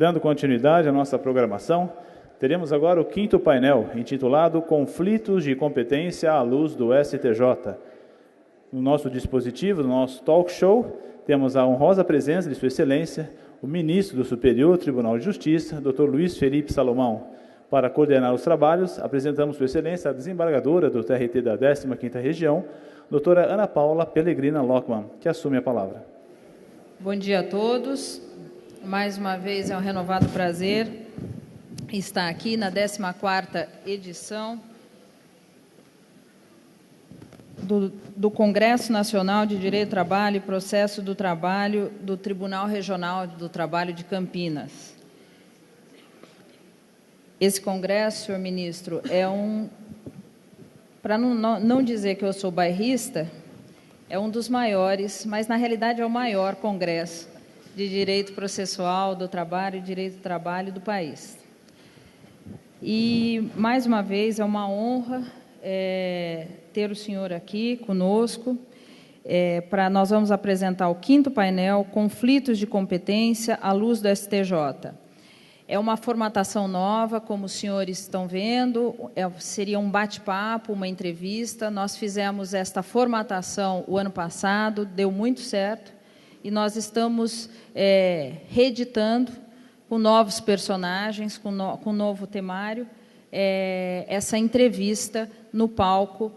Dando continuidade à nossa programação, teremos agora o quinto painel, intitulado Conflitos de Competência à Luz do STJ. No nosso dispositivo, no nosso talk show, temos a honrosa presença de Sua Excelência, o Ministro do Superior Tribunal de Justiça, Dr. Luiz Felipe Salomão. Para coordenar os trabalhos, apresentamos Sua Excelência a desembargadora do TRT da 15ª Região, doutora Ana Paula Pellegrina Lockman, que assume a palavra. Bom dia a todos. Mais uma vez é um renovado prazer estar aqui na 14ª edição do Congresso Nacional de Direito do Trabalho e Processo do Trabalho do Tribunal Regional do Trabalho de Campinas. Esse congresso, senhor ministro, para não dizer que eu sou bairrista, é um dos maiores, mas na realidade é o maior congresso de direito processual do trabalho e direito do trabalho do país. E, mais uma vez, é uma honra ter o senhor aqui conosco. Nós vamos apresentar o quinto painel, Conflitos de Competência à Luz do STJ. É uma formatação nova, como os senhores estão vendo, seria um bate-papo, uma entrevista. Nós fizemos esta formatação o ano passado, deu muito certo, e nós estamos reeditando com novos personagens, com novo temário, essa entrevista no palco,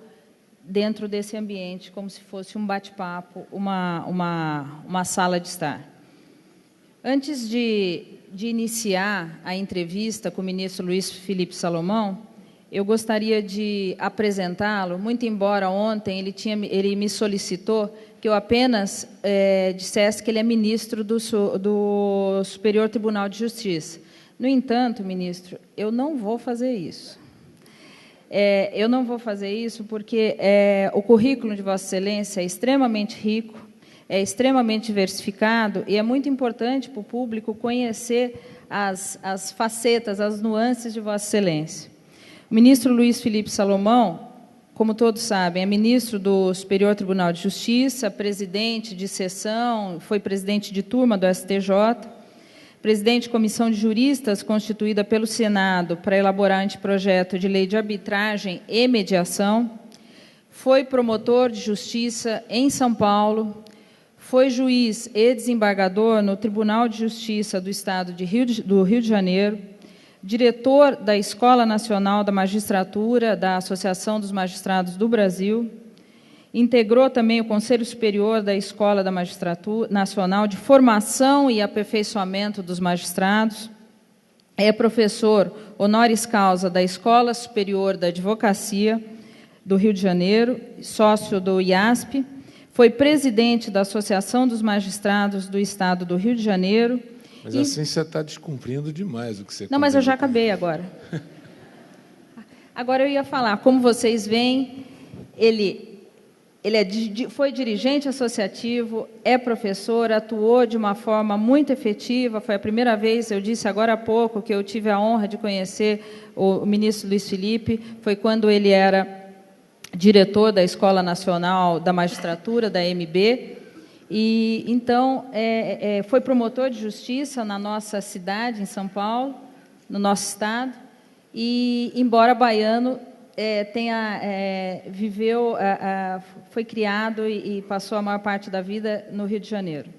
dentro desse ambiente, como se fosse um bate-papo, uma sala de estar. Antes de iniciar a entrevista com o ministro Luiz Felipe Salomão, eu gostaria de apresentá-lo, muito embora ontem ele me solicitou que eu apenas dissesse que ele é ministro do Superior Tribunal de Justiça. No entanto, ministro, eu não vou fazer isso. Eu não vou fazer isso porque o currículo de Vossa Excelência é extremamente rico, é extremamente diversificado e é muito importante para o público conhecer as facetas, as nuances de Vossa Excelência. O ministro Luiz Felipe Salomão, como todos sabem, é ministro do Superior Tribunal de Justiça, presidente de sessão, foi presidente de turma do STJ, presidente de comissão de juristas constituída pelo Senado para elaborar anteprojeto de lei de arbitragem e mediação, foi promotor de justiça em São Paulo, foi juiz e desembargador no Tribunal de Justiça do Estado do Rio de Janeiro, diretor da Escola Nacional da Magistratura da Associação dos Magistrados do Brasil, integrou também o Conselho Superior da Escola da Magistratura Nacional de Formação e Aperfeiçoamento dos Magistrados, é professor honoris causa da Escola Superior da Advocacia do Rio de Janeiro, sócio do IASP, foi presidente da Associação dos Magistrados do Estado do Rio de Janeiro. Mas assim você está descumprindo demais o que você... Não, mas eu já acabei agora. Agora eu ia falar, como vocês veem, ele foi dirigente associativo, é professor, atuou de uma forma muito efetiva. Foi a primeira vez, eu disse agora há pouco, que eu tive a honra de conhecer o ministro Luiz Felipe, foi quando ele era diretor da Escola Nacional da Magistratura, da MB, e então foi promotor de justiça na nossa cidade, em São Paulo, no nosso estado, e, embora baiano, foi criado e passou a maior parte da vida no Rio de Janeiro.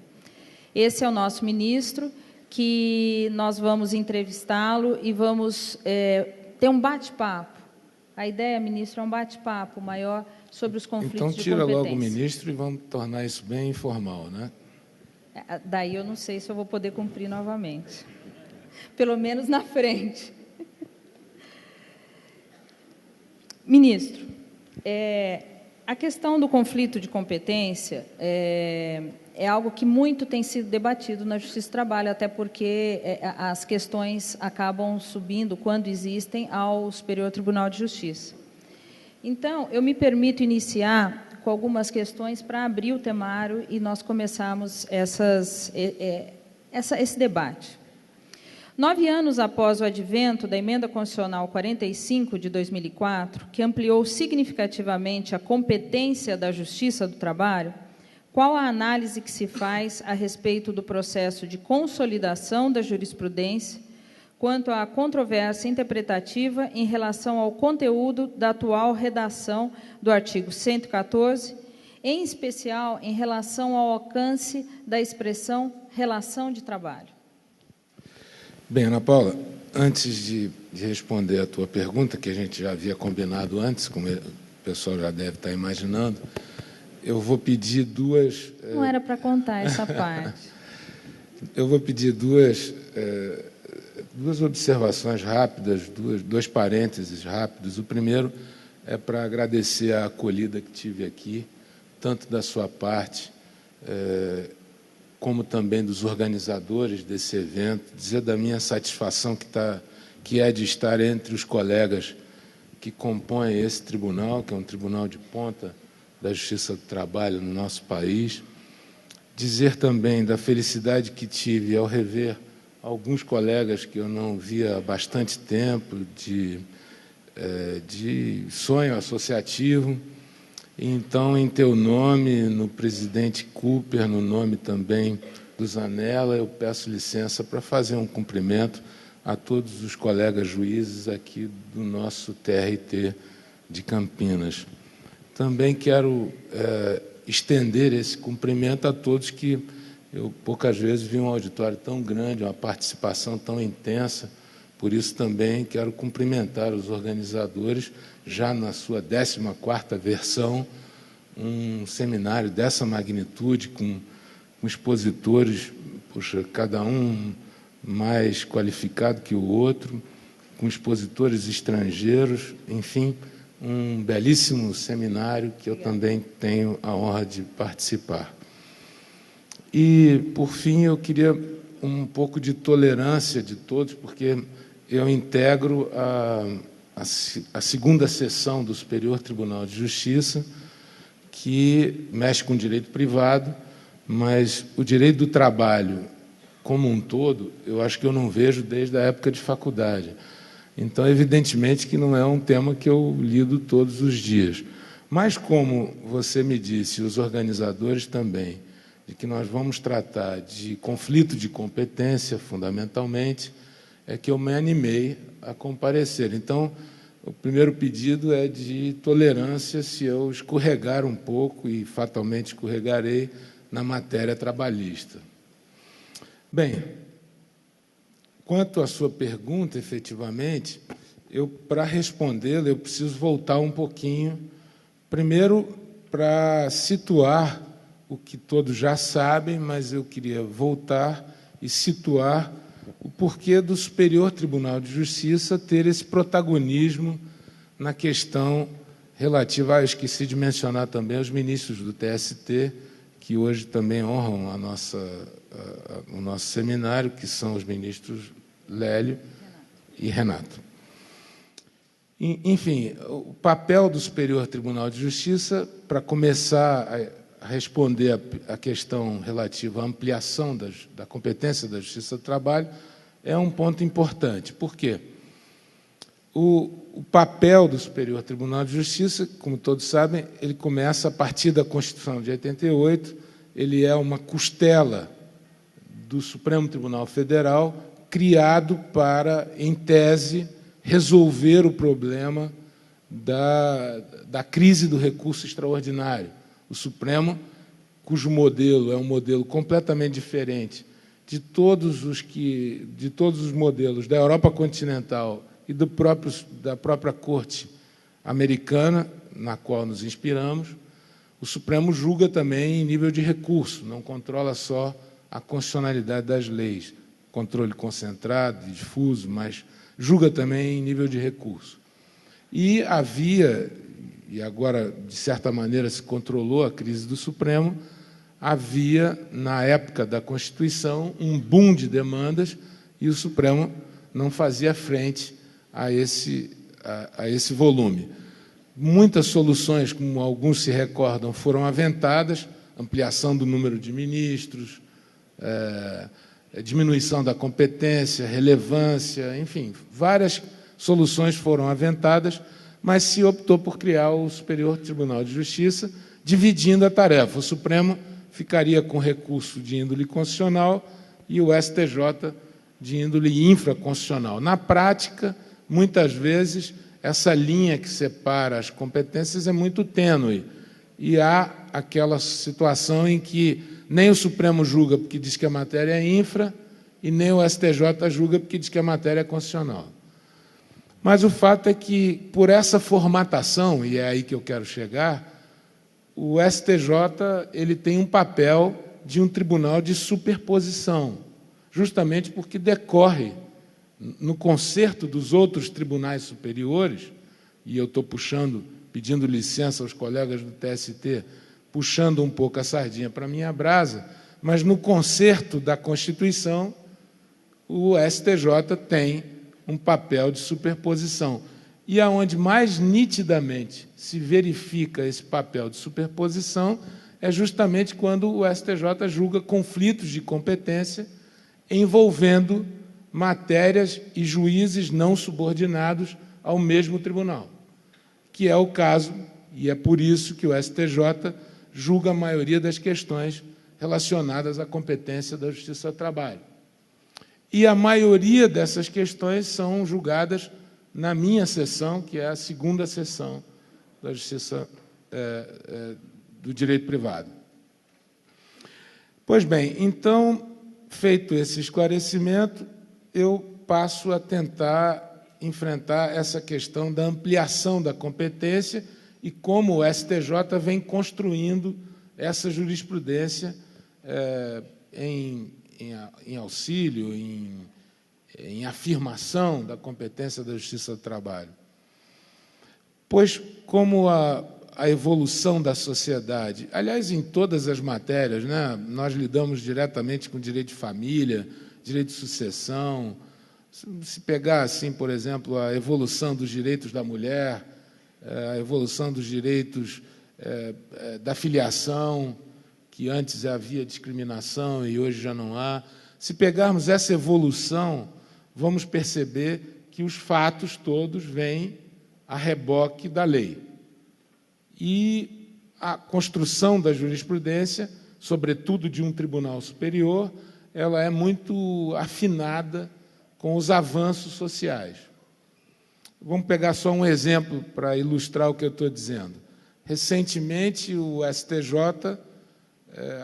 Esse é o nosso ministro, que nós vamos entrevistá-lo e vamos ter um bate-papo. A ideia, ministro, é um bate-papo maior sobre os conflitos de competência. Então, tira logo o ministro e vamos tornar isso bem informal, né? Daí eu não sei se eu vou poder cumprir novamente. Pelo menos na frente. Ministro, a questão do conflito de competência é algo que muito tem sido debatido na Justiça do Trabalho, até porque as questões acabam subindo, quando existem, ao Superior Tribunal de Justiça. Então, eu me permito iniciar com algumas questões para abrir o temário e nós começarmos esse debate. 9 anos após o advento da Emenda Constitucional 45 de 2004, que ampliou significativamente a competência da Justiça do Trabalho, Qual a análise que se faz a respeito do processo de consolidação da jurisprudência quanto à controvérsia interpretativa em relação ao conteúdo da atual redação do artigo 114, em especial em relação ao alcance da expressão relação de trabalho? Bem, Ana Paula, antes de responder a tua pergunta, que a gente já havia combinado antes, como o pessoal já deve estar imaginando, eu vou pedir duas... Não era para contar essa parte. Eu vou pedir duas observações rápidas, dois parênteses rápidos. O primeiro é para agradecer a acolhida que tive aqui, tanto da sua parte, como também dos organizadores desse evento, dizer da minha satisfação que é de estar entre os colegas que compõem esse tribunal, que é um tribunal de ponta da Justiça do Trabalho no nosso país. Dizer também da felicidade que tive ao rever alguns colegas que eu não via há bastante tempo, de sonho associativo. Então, em teu nome, no presidente Cooper, no nome também do Zanella, eu peço licença para fazer um cumprimento a todos os colegas juízes aqui do nosso TRT de Campinas. Também quero estender esse cumprimento a todos que eu poucas vezes vi um auditório tão grande, uma participação tão intensa. Por isso também quero cumprimentar os organizadores, já na sua 14ª versão, um seminário dessa magnitude, com expositores, puxa, cada um mais qualificado que o outro, com expositores estrangeiros, enfim, um belíssimo seminário que eu também tenho a honra de participar. E, por fim, eu queria um pouco de tolerância de todos, porque eu integro a segunda sessão do Superior Tribunal de Justiça, que mexe com o direito privado, mas o direito do trabalho como um todo, eu acho que eu não vejo desde a época de faculdade. Então, evidentemente que não é um tema que eu lido todos os dias. Mas, como você me disse, os organizadores também, de que nós vamos tratar de conflito de competência, fundamentalmente, é que eu me animei a comparecer. Então, o primeiro pedido é de tolerância se eu escorregar um pouco, e fatalmente escorregarei, na matéria trabalhista. Bem, quanto à sua pergunta, efetivamente, para respondê-la, eu preciso voltar um pouquinho, primeiro, para situar o que todos já sabem, mas eu queria voltar e situar o porquê do Superior Tribunal de Justiça ter esse protagonismo na questão relativa, eu esqueci de mencionar também os ministros do TST, que hoje também honram o nosso seminário, que são os ministros Lélio e Renato. Enfim, o papel do Superior Tribunal de Justiça, para começar a responder a questão relativa à ampliação da competência da Justiça do Trabalho, é um ponto importante. Por quê? O papel do Superior Tribunal de Justiça, como todos sabem, ele começa a partir da Constituição de 88, ele é uma costela do Supremo Tribunal Federal, criado para, em tese, resolver o problema da crise do recurso extraordinário. O Supremo, cujo modelo é um modelo completamente diferente de todos os modelos da Europa continental e da própria Corte americana, na qual nos inspiramos, o Supremo julga também em nível de recurso, não controla só a constitucionalidade das leis, controle concentrado e difuso, mas julga também em nível de recurso. E havia, e agora, de certa maneira, se controlou a crise do Supremo, havia, na época da Constituição, um boom de demandas e o Supremo não fazia frente a esse volume. Muitas soluções, como alguns se recordam, foram aventadas, ampliação do número de ministros, diminuição da competência, relevância, enfim, várias soluções foram aventadas, mas se optou por criar o Superior Tribunal de Justiça, dividindo a tarefa. O Supremo ficaria com recurso de índole constitucional e o STJ de índole infraconstitucional. Na prática, muitas vezes, essa linha que separa as competências é muito tênue, e há aquela situação em que nem o Supremo julga porque diz que a matéria é infra, e nem o STJ julga porque diz que a matéria é constitucional. Mas o fato é que, por essa formatação, e é aí que eu quero chegar, o STJ ele tem um papel de um tribunal de superposição, justamente porque decorre no concerto dos outros tribunais superiores, e eu estou pedindo licença aos colegas do TST, puxando um pouco a sardinha para a minha brasa, mas no concerto da Constituição, o STJ tem um papel de superposição. E aonde mais nitidamente se verifica esse papel de superposição é justamente quando o STJ julga conflitos de competência envolvendo matérias e juízes não subordinados ao mesmo tribunal, que é o caso, e é por isso que o STJ julga a maioria das questões relacionadas à competência da Justiça do Trabalho. E a maioria dessas questões são julgadas na minha seção, que é a segunda seção da Justiça do Direito Privado. Pois bem, então, feito esse esclarecimento, eu passo a tentar enfrentar essa questão da ampliação da competência e como o STJ vem construindo essa jurisprudência em auxílio, em afirmação da competência da Justiça do Trabalho. Pois, como a evolução da sociedade, aliás, em todas as matérias, né, nós lidamos diretamente com direito de família, direito de sucessão. Se pegar, assim, por exemplo, a evolução dos direitos da mulher, a evolução dos direitos da filiação, que antes havia discriminação e hoje já não há. Se pegarmos essa evolução, vamos perceber que os fatos todos vêm a reboque da lei. E a construção da jurisprudência, sobretudo de um tribunal superior, ela é muito afinada com os avanços sociais. Vamos pegar só um exemplo para ilustrar o que eu estou dizendo. Recentemente, o STJ,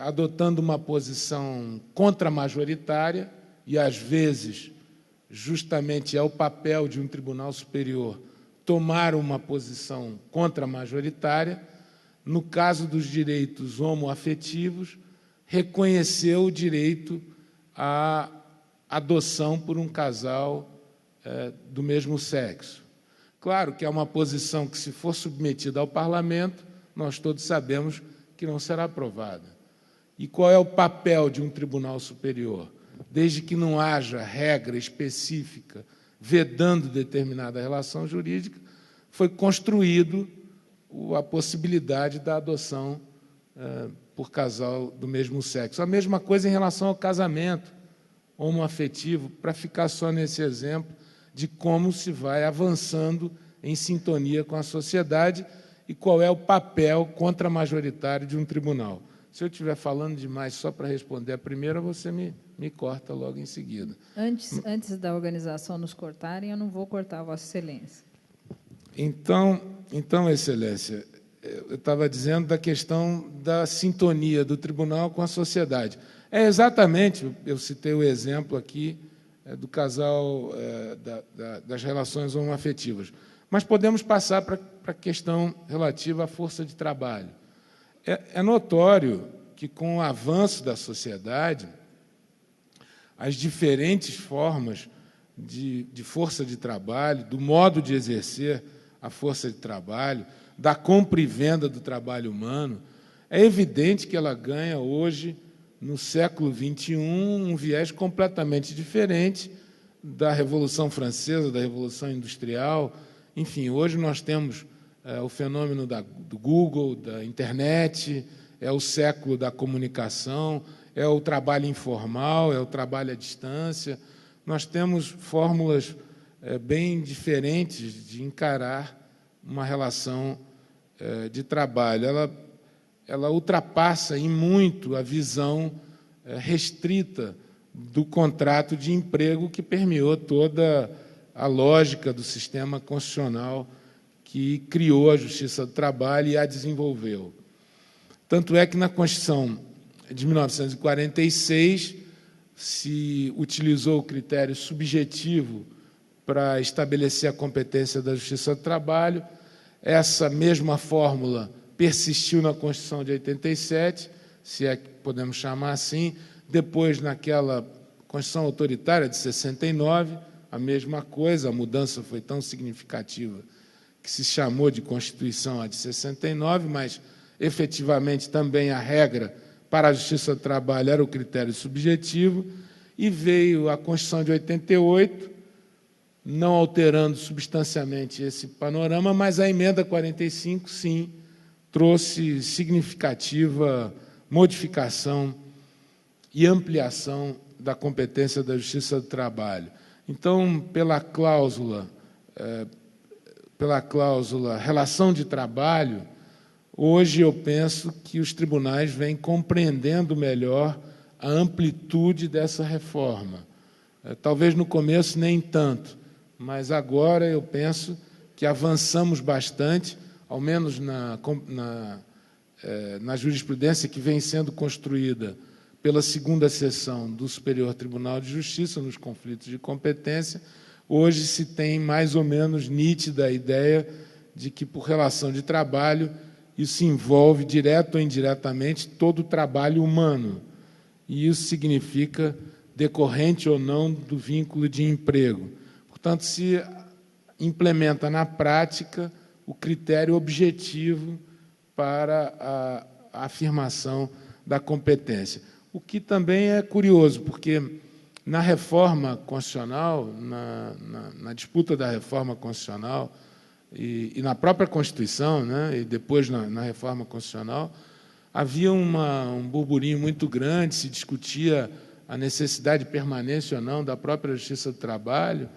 adotando uma posição contramajoritária, e às vezes, justamente é o papel de um tribunal superior tomar uma posição contramajoritária, no caso dos direitos homoafetivos, reconheceu o direito à adoção por um casal do mesmo sexo. Claro que é uma posição que, se for submetida ao parlamento, nós todos sabemos que não será aprovada. E qual é o papel de um tribunal superior? Desde que não haja regra específica vedando determinada relação jurídica, foi construído a possibilidade da adoção por casal do mesmo sexo. A mesma coisa em relação ao casamento homoafetivo, para ficar só nesse exemplo de como se vai avançando em sintonia com a sociedade e qual é o papel contramajoritário de um tribunal. Se eu estiver falando demais só para responder a primeira, você me corta logo em seguida. Antes da organização nos cortarem, eu não vou cortar, Vossa Excelência. Então, Excelência, eu estava dizendo da questão da sintonia do tribunal com a sociedade. É exatamente, eu citei o exemplo aqui do casal, das relações homoafetivas. Mas podemos passar para a questão relativa à força de trabalho. É notório que, com o avanço da sociedade, as diferentes formas de força de trabalho, do modo de exercer a força de trabalho, da compra e venda do trabalho humano, é evidente que ela ganha hoje, no século XXI, um viés completamente diferente da Revolução Francesa, da Revolução Industrial. Enfim, hoje nós temos o fenômeno do Google, da internet, é o século da comunicação, é o trabalho informal, é o trabalho à distância. Nós temos fórmulas bem diferentes de encarar uma relação de trabalho. ela ultrapassa em muito a visão restrita do contrato de emprego que permeou toda a lógica do sistema constitucional que criou a Justiça do Trabalho e a desenvolveu. Tanto é que, na Constituição de 1946, se utilizou o critério subjetivo para estabelecer a competência da Justiça do Trabalho. Essa mesma fórmula persistiu na Constituição de 87, se é que podemos chamar assim. Depois, naquela Constituição autoritária de 69, a mesma coisa, a mudança foi tão significativa que se chamou de Constituição a de 69, mas, efetivamente, também a regra para a Justiça do Trabalho era o critério subjetivo, e veio a Constituição de 88, não alterando substancialmente esse panorama, mas a Emenda 45, sim, trouxe significativa modificação e ampliação da competência da Justiça do Trabalho. Então, pela cláusula relação de trabalho, hoje eu penso que os tribunais vêm compreendendo melhor a amplitude dessa reforma. Talvez no começo nem tanto, mas agora eu penso que avançamos bastante, ao menos na jurisprudência que vem sendo construída pela segunda seção do Superior Tribunal de Justiça, nos conflitos de competência. Hoje se tem mais ou menos nítida a ideia de que, por relação de trabalho, isso envolve, direto ou indiretamente, todo o trabalho humano. E isso significa decorrente ou não do vínculo de emprego. Portanto, se implementa na prática o critério objetivo para a afirmação da competência. O que também é curioso, porque na reforma constitucional, na disputa da reforma constitucional e na própria Constituição, né, e depois na reforma constitucional, havia um burburinho muito grande, se discutia a necessidade de permanência ou não da própria Justiça do Trabalho,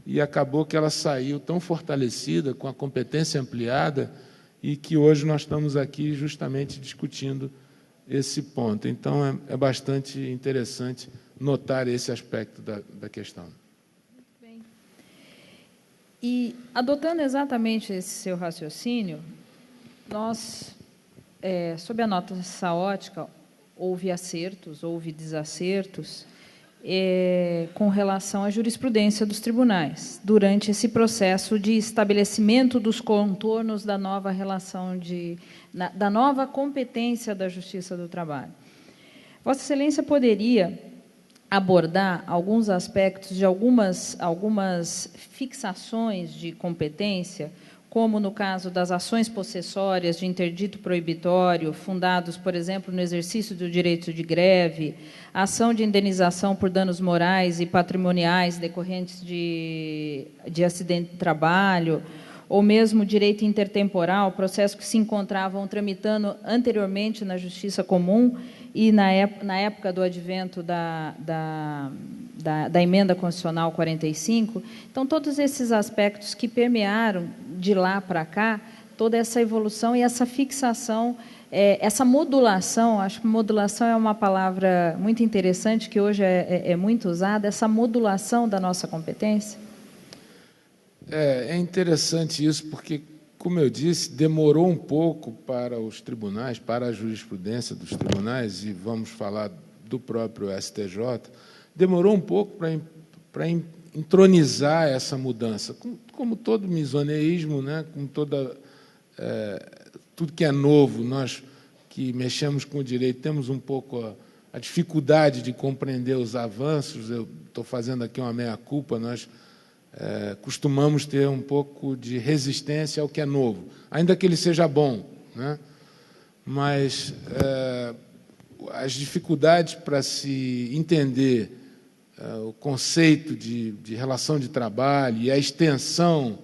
e acabou que ela saiu tão fortalecida, com a competência ampliada, e que hoje nós estamos aqui justamente discutindo esse ponto. Então, é bastante interessante notar esse aspecto da questão. Muito bem. E, adotando exatamente esse seu raciocínio, nós, sob a nossa ótica, houve acertos, houve desacertos, com relação à jurisprudência dos tribunais, durante esse processo de estabelecimento dos contornos da nova relação da nova competência da Justiça do Trabalho. Vossa Excelência poderia abordar alguns aspectos de algumas fixações de competência, como no caso das ações possessórias de interdito proibitório, fundados, por exemplo, no exercício do direito de greve, a ação de indenização por danos morais e patrimoniais decorrentes de acidente de trabalho, ou mesmo direito intertemporal, processos que se encontravam tramitando anteriormente na Justiça Comum e na época do advento da Emenda Constitucional 45. Então, todos esses aspectos que permearam de lá para cá, toda essa evolução e essa fixação, essa modulação, acho que modulação é uma palavra muito interessante, que hoje é muito usada, essa modulação da nossa competência? É interessante isso, porque, como eu disse, demorou um pouco para os tribunais, para a jurisprudência dos tribunais, e vamos falar do próprio STJ, demorou um pouco para entronizar essa mudança. Como todo misoneísmo, né, como tudo que é novo, nós que mexemos com o direito temos um pouco a dificuldade de compreender os avanços. Eu estou fazendo aqui uma meia-culpa, nós costumamos ter um pouco de resistência ao que é novo, ainda que ele seja bom, né? Mas as dificuldades para se entender o conceito de relação de trabalho e a extensão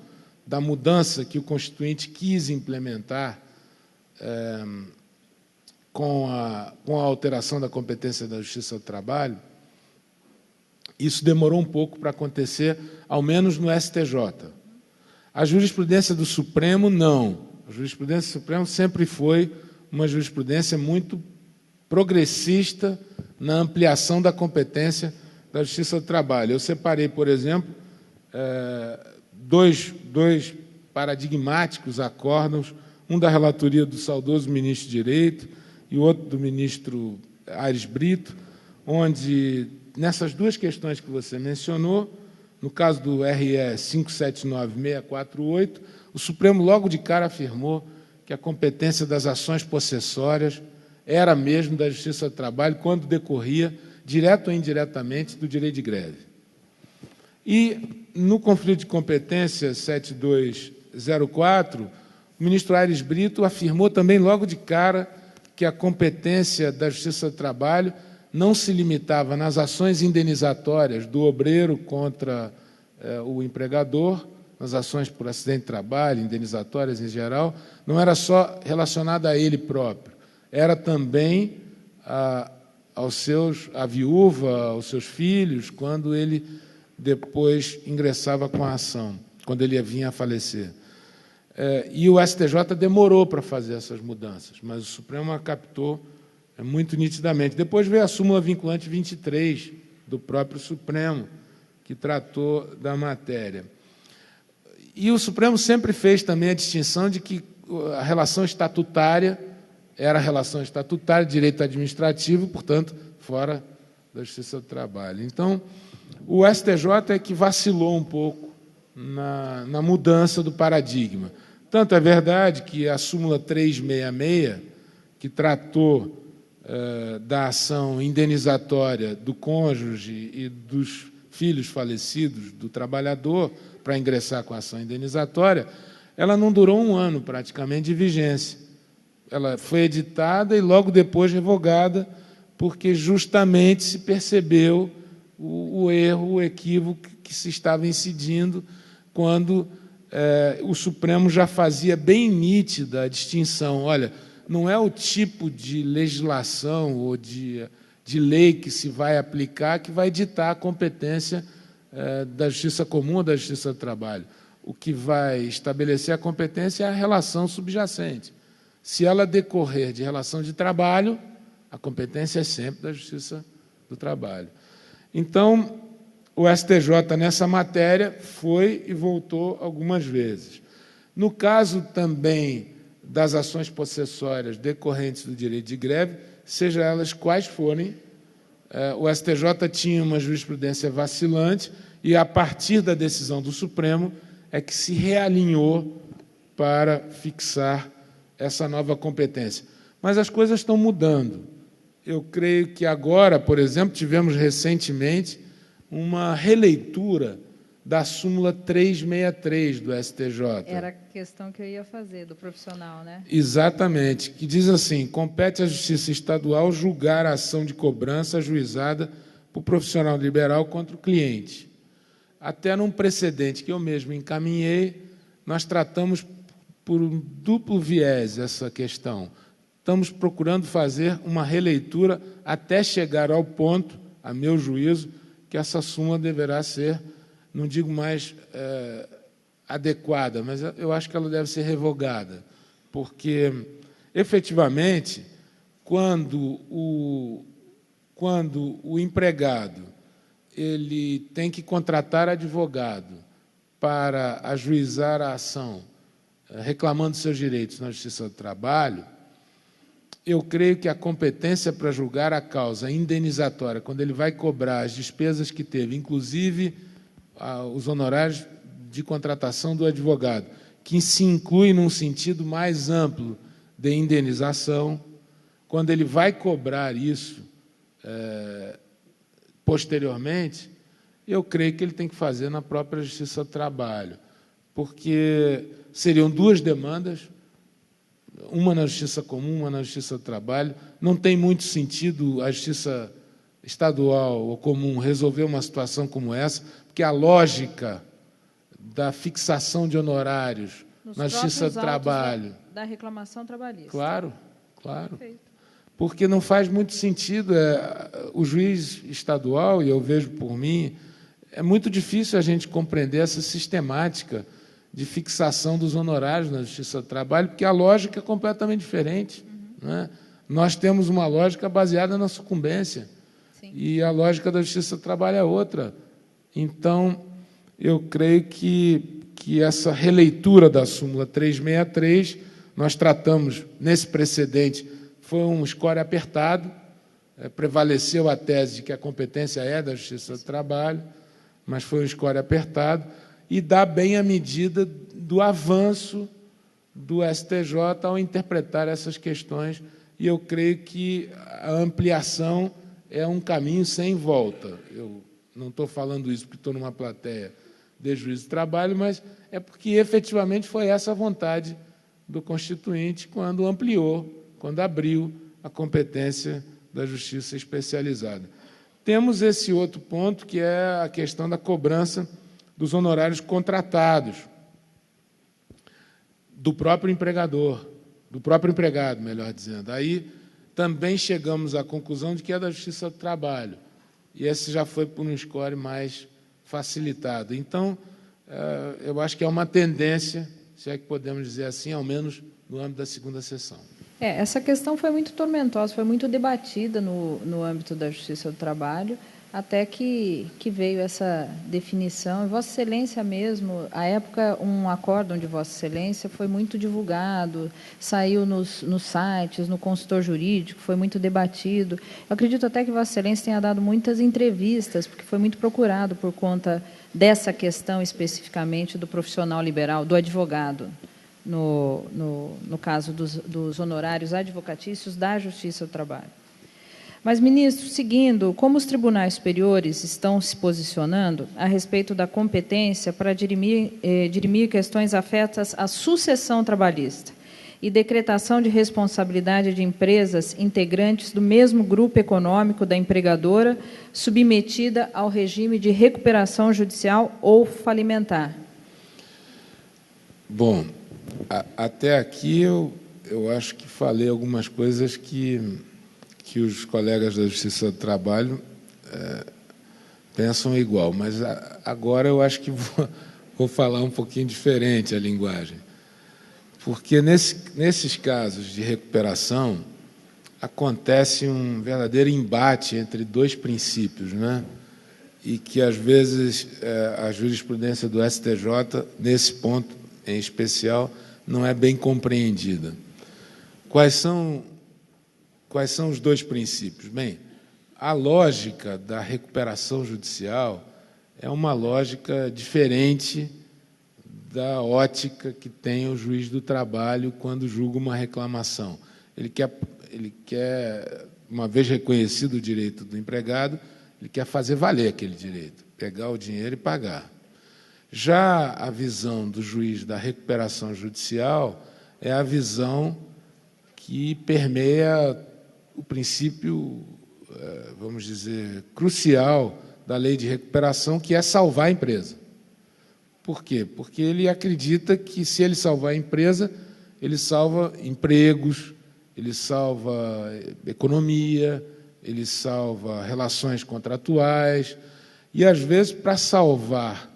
da mudança que o Constituinte quis implementar com a alteração da competência da Justiça do Trabalho, isso demorou um pouco para acontecer, ao menos no STJ. A jurisprudência do Supremo, não. A jurisprudência do Supremo sempre foi uma jurisprudência muito progressista na ampliação da competência da Justiça do Trabalho. Eu separei, por exemplo, dois paradigmáticos acórdãos, um da relatoria do saudoso ministro de Direito e outro do ministro Aires Brito, onde, nessas duas questões que você mencionou, no caso do RE 579648, o Supremo logo de cara afirmou que a competência das ações possessórias era mesmo da Justiça do Trabalho quando decorria, direto ou indiretamente, do direito de greve. E, no conflito de competência 7204, o ministro Aires Brito afirmou também logo de cara que a competência da Justiça do Trabalho não se limitava nas ações indenizatórias do obreiro contra o empregador, nas ações por acidente de trabalho, indenizatórias em geral, não era só relacionada a ele próprio, era também à viúva, aos seus filhos, quando ele depois ingressava com a ação, quando ele vinha a falecer. E o STJ demorou para fazer essas mudanças, mas o Supremo a captou muito nitidamente. Depois veio a súmula vinculante 23 do próprio Supremo, que tratou da matéria. E o Supremo sempre fez também a distinção de que a relação estatutária era a relação estatutária, direito administrativo, portanto, fora da Justiça do Trabalho. Então, o STJ é que vacilou um pouco na mudança do paradigma. Tanto é verdade que a súmula 366, que tratou da ação indenizatória do cônjuge e dos filhos falecidos do trabalhador para ingressar com a ação indenizatória, ela não durou um ano, praticamente, de vigência. Ela foi editada e logo depois revogada, porque justamente se percebeu o erro, o equívoco que se estava incidindo quando o Supremo já fazia bem nítida a distinção. Olha, não é o tipo de legislação ou de lei que se vai aplicar que vai ditar a competência da Justiça Comum ou da Justiça do Trabalho. O que vai estabelecer a competência é a relação subjacente. Se ela decorrer de relação de trabalho, a competência é sempre da Justiça do Trabalho. Então, o STJ, nessa matéria, foi e voltou algumas vezes. No caso também das ações possessórias decorrentes do direito de greve, seja elas quais forem, o STJ tinha uma jurisprudência vacilante e, a partir da decisão do Supremo, é que se realinhou para fixar essa nova competência. Mas as coisas estão mudando. Eu creio que agora, por exemplo, tivemos recentemente uma releitura da súmula 363 do STJ. Era a questão que eu ia fazer, do profissional, né? Exatamente, que diz assim: compete à Justiça Estadual julgar a ação de cobrança ajuizada por profissional liberal contra o cliente. Até num precedente que eu mesmo encaminhei, nós tratamos por um duplo viés essa questão. Estamos procurando fazer uma releitura até chegar ao ponto, a meu juízo, que essa súmula deverá ser, não digo mais adequada, mas eu acho que ela deve ser revogada, porque, efetivamente, quando o empregado ele tem que contratar advogado para ajuizar a ação, reclamando seus direitos na Justiça do Trabalho, eu creio que a competência para julgar a causa indenizatória, quando ele vai cobrar as despesas que teve, inclusive os honorários de contratação do advogado, que se inclui num sentido mais amplo de indenização, quando ele vai cobrar isso posteriormente, eu creio que ele tem que fazer na própria Justiça do Trabalho, porque seriam duas demandas, uma na Justiça Comum, uma na Justiça do Trabalho. Não tem muito sentido a Justiça Estadual ou Comum resolver uma situação como essa, porque a lógica da fixação de honorários na Justiça do Trabalho... Da reclamação trabalhista. Claro, claro. Perfeito. Porque não faz muito sentido. O juiz estadual, e eu vejo por mim, é muito difícil a gente compreender essa sistemática de fixação dos honorários na Justiça do Trabalho, porque a lógica é completamente diferente. né? Nós temos uma lógica baseada na sucumbência. Sim. E a lógica da Justiça do Trabalho é outra. Então, eu creio que essa releitura da súmula 363, nós tratamos, nesse precedente, foi um score apertado, prevaleceu a tese de que a competência é da Justiça do Trabalho, mas foi um score apertado, e dá bem a medida do avanço do STJ ao interpretar essas questões, e eu creio que a ampliação é um caminho sem volta. Eu não estou falando isso porque estou numa plateia de juízo do trabalho, mas é porque, efetivamente, foi essa a vontade do Constituinte quando ampliou, quando abriu a competência da Justiça Especializada. Temos esse outro ponto, que é a questão da cobrança dos honorários contratados do próprio empregador, do próprio empregado, melhor dizendo. Aí também chegamos à conclusão de que é da Justiça do Trabalho, e esse já foi por um score mais facilitado. Então, eu acho que é uma tendência, se é que podemos dizer assim, ao menos no âmbito da segunda sessão. Essa questão foi muito tormentosa, foi muito debatida no âmbito da Justiça do Trabalho, até que veio essa definição. E Vossa Excelência mesmo, à época, um acórdão de Vossa Excelência foi muito divulgado, saiu nos sites, no consultor jurídico, foi muito debatido. Eu acredito até que Vossa Excelência tenha dado muitas entrevistas, porque foi muito procurado por conta dessa questão especificamente do profissional liberal, do advogado, no caso dos honorários advocatícios da Justiça do Trabalho. Mas, ministro, seguindo, como os tribunais superiores estão se posicionando a respeito da competência para dirimir questões afetas à sucessão trabalhista e decretação de responsabilidade de empresas integrantes do mesmo grupo econômico da empregadora submetida ao regime de recuperação judicial ou falimentar? Bom, até aqui eu acho que falei algumas coisas que os colegas da Justiça do Trabalho pensam igual, mas agora eu acho que vou falar um pouquinho diferente a linguagem, porque nesses casos de recuperação acontece um verdadeiro embate entre dois princípios, né? E que, às vezes, a jurisprudência do STJ, nesse ponto em especial, não é bem compreendida. Quais são os dois princípios? Bem, a lógica da recuperação judicial é uma lógica diferente da ótica que tem o juiz do trabalho quando julga uma reclamação. Ele quer, uma vez reconhecido o direito do empregado, ele quer fazer valer aquele direito, pegar o dinheiro e pagar. Já a visão do juiz da recuperação judicial é a visão que permeia o princípio, vamos dizer, crucial da lei de recuperação, que é salvar a empresa. Por quê? Porque ele acredita que, se ele salvar a empresa, ele salva empregos, ele salva economia, ele salva relações contratuais, e, às vezes, para salvar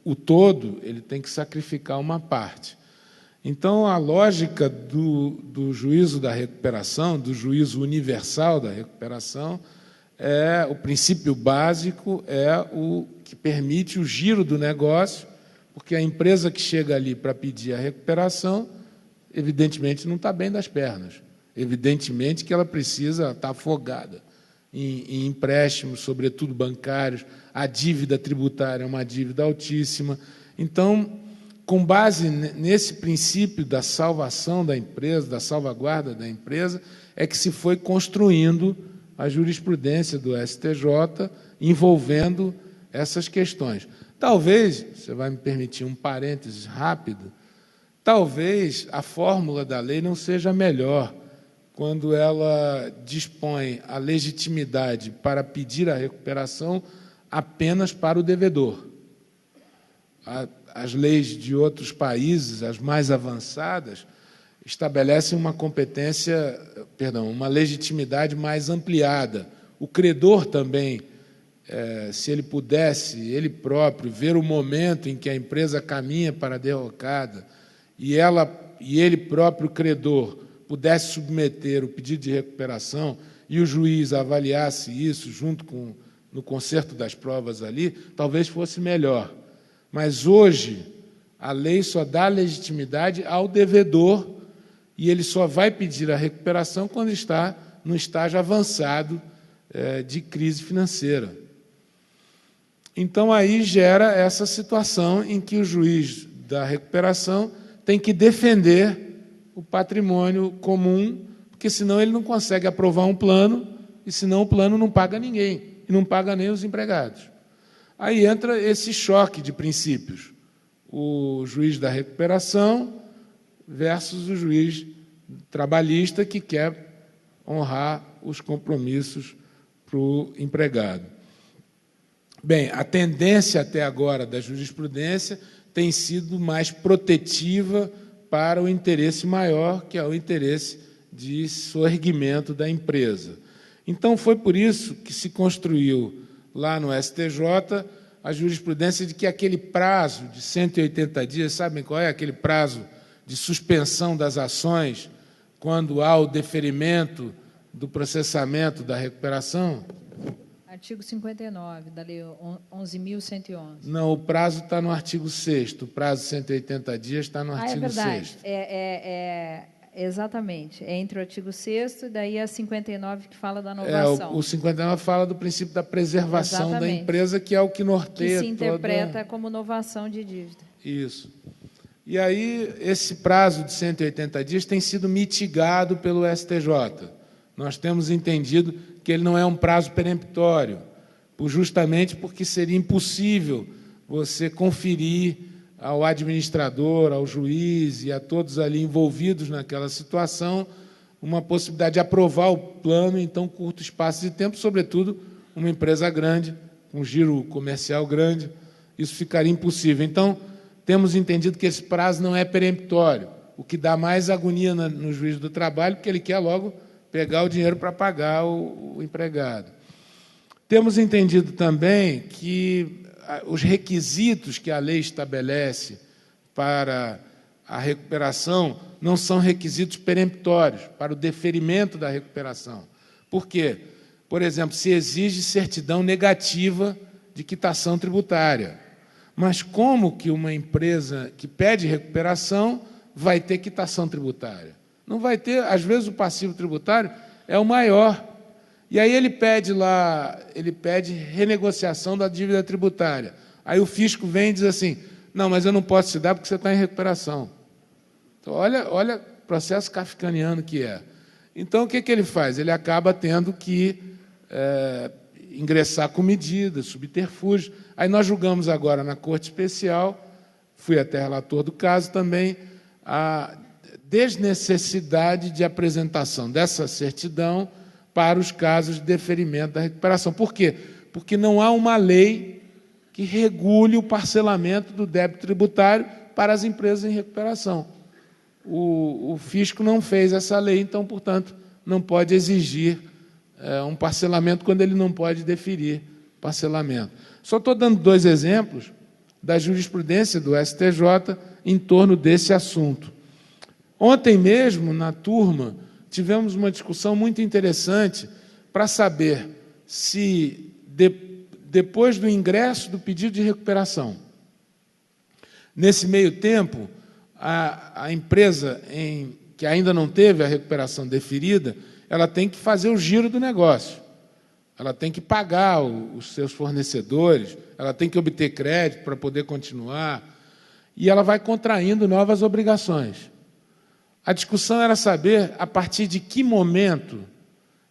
o todo, ele tem que sacrificar uma parte. Então, a lógica do juízo da recuperação, do juízo universal da recuperação, o princípio básico é o que permite o giro do negócio, porque a empresa que chega ali para pedir a recuperação, evidentemente, não está bem das pernas. Evidentemente que ela precisa estar afogada em empréstimos, sobretudo bancários, a dívida tributária é uma dívida altíssima. Então, com base nesse princípio da salvação da empresa, da salvaguarda da empresa, é que se foi construindo a jurisprudência do STJ envolvendo essas questões. Talvez, você vai me permitir um parênteses rápido, talvez a fórmula da lei não seja melhor quando ela dispõe a legitimidade para pedir a recuperação apenas para o devedor. As leis de outros países, as mais avançadas, estabelecem uma uma legitimidade mais ampliada. O credor também, se ele pudesse, ele próprio, ver o momento em que a empresa caminha para a derrocada e ele próprio, credor, pudesse submeter o pedido de recuperação e o juiz avaliasse isso junto com no concerto das provas ali, talvez fosse melhor. Mas hoje a lei só dá legitimidade ao devedor e ele só vai pedir a recuperação quando está no estágio avançado de crise financeira. Então, aí gera essa situação em que o juiz da recuperação tem que defender o patrimônio comum, porque senão ele não consegue aprovar um plano, e senão o plano não paga ninguém, e não paga nem os empregados. Aí entra esse choque de princípios. O juiz da recuperação versus o juiz trabalhista que quer honrar os compromissos para o empregado. Bem, a tendência até agora da jurisprudência tem sido mais protetiva para o interesse maior, que é o interesse de soerguimento da empresa. Então, foi por isso que se construiu lá no STJ a jurisprudência de que aquele prazo de 180 dias, sabem qual é aquele prazo de suspensão das ações quando há o deferimento do processamento da recuperação? Artigo 59 da Lei 11.111. Não, o prazo está no artigo 6º, o prazo de 180 dias está no artigo 6º. É verdade. Exatamente. É entre o artigo 6º e daí a 59 que fala da novação. O 59 fala do princípio da preservação Exatamente. da empresa, que é o que norteia que se interpreta como novação de dívida. Isso. E aí, esse prazo de 180 dias tem sido mitigado pelo STJ. Nós temos entendido que ele não é um prazo peremptório, justamente porque seria impossível você conferir ao administrador, ao juiz e a todos ali envolvidos naquela situação uma possibilidade de aprovar o plano em tão curto espaço de tempo, sobretudo uma empresa grande, um giro comercial grande, isso ficaria impossível. Então, temos entendido que esse prazo não é peremptório, o que dá mais agonia no juiz do trabalho, porque ele quer logo pegar o dinheiro para pagar o empregado. Temos entendido também que os requisitos que a lei estabelece para a recuperação não são requisitos peremptórios para o deferimento da recuperação. Por quê? Por exemplo, se exige certidão negativa de quitação tributária. Mas como que uma empresa que pede recuperação vai ter quitação tributária? Não vai ter, às vezes o passivo tributário é o maior. E aí ele pede renegociação da dívida tributária. Aí o fisco vem e diz assim, não, mas eu não posso te dar porque você está em recuperação. Então, olha o processo kafkaniano que é. Então, o que ele faz? Ele acaba tendo que ingressar com medidas, subterfúgios. Aí nós julgamos agora na Corte Especial, fui até relator do caso também, a desnecessidade de apresentação dessa certidão para os casos de deferimento da recuperação. Por quê? Porque não há uma lei que regule o parcelamento do débito tributário para as empresas em recuperação. O fisco não fez essa lei, então, portanto, não pode exigir um parcelamento quando ele não pode deferir parcelamento. Só estou dando 2 exemplos da jurisprudência do STJ em torno desse assunto. Ontem mesmo, na turma, tivemos uma discussão muito interessante para saber se, depois do ingresso do pedido de recuperação, nesse meio tempo, a empresa que ainda não teve a recuperação deferida, ela tem que fazer o giro do negócio. Ela tem que pagar os seus fornecedores, ela tem que obter crédito para poder continuar, e ela vai contraindo novas obrigações. A discussão era saber, a partir de que momento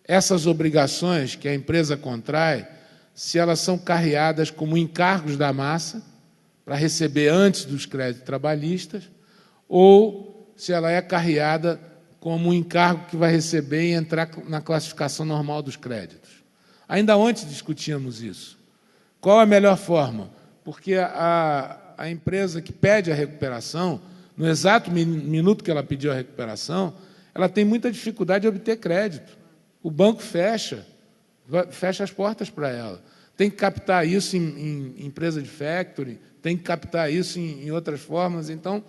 essas obrigações que a empresa contrai, se elas são carreadas como encargos da massa, para receber antes dos créditos trabalhistas, ou se ela é carreada como um encargo que vai receber e entrar na classificação normal dos créditos. Ainda ontem discutíamos isso. Qual a melhor forma? Porque a empresa que pede a recuperação, no exato minuto que ela pediu a recuperação, ela tem muita dificuldade de obter crédito. O banco fecha as portas para ela. Tem que captar isso em empresa de factoring, tem que captar isso em outras formas. Então,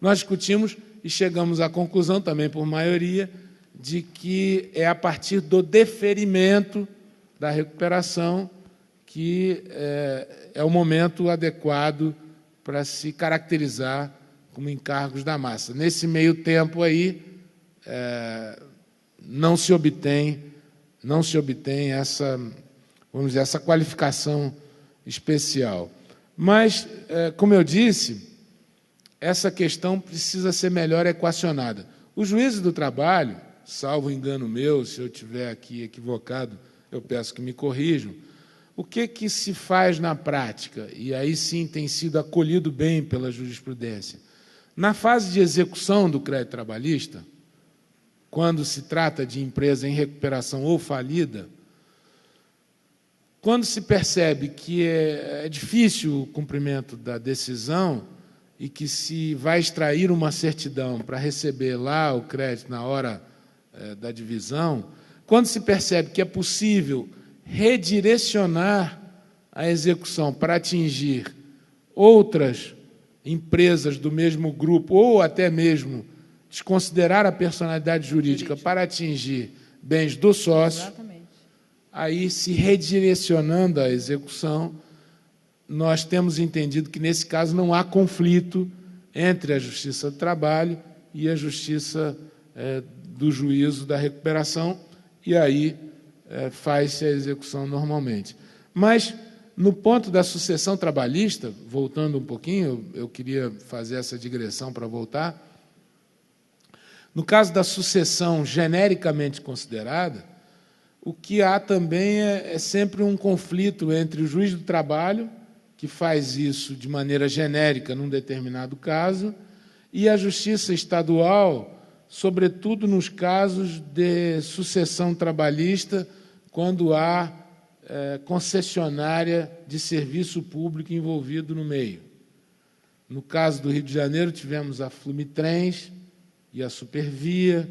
nós discutimos e chegamos à conclusão, também por maioria, de que é a partir do deferimento da recuperação que é o momento adequado para se caracterizar como encargos da massa. Nesse meio tempo aí, não se obtém essa, vamos dizer, essa qualificação especial. Mas, como eu disse, essa questão precisa ser melhor equacionada. Os juízes do trabalho, salvo engano meu, se eu estiver aqui equivocado, eu peço que me corrijam, o que se faz na prática? E aí sim tem sido acolhido bem pela jurisprudência. Na fase de execução do crédito trabalhista, quando se trata de empresa em recuperação ou falida, quando se percebe que é difícil o cumprimento da decisão e que se vai extrair uma certidão para receber lá o crédito na hora da divisão, quando se percebe que é possível redirecionar a execução para atingir outras empresas do mesmo grupo ou até mesmo desconsiderar a personalidade jurídica para atingir bens do sócio, exatamente, aí, se redirecionando a execução, nós temos entendido que, nesse caso, não há conflito entre a Justiça do Trabalho e a Justiça do Juízo da Recuperação, e aí faz-se a execução normalmente. Mas, no ponto da sucessão trabalhista, voltando um pouquinho, eu queria fazer essa digressão para voltar. No caso da sucessão genericamente considerada, o que há também é sempre um conflito entre o juiz do trabalho, que faz isso de maneira genérica num determinado caso, e a Justiça Estadual, sobretudo nos casos de sucessão trabalhista, quando há concessionária de serviço público envolvido no meio. No caso do Rio de Janeiro, tivemos a Flumitrens e a Supervia,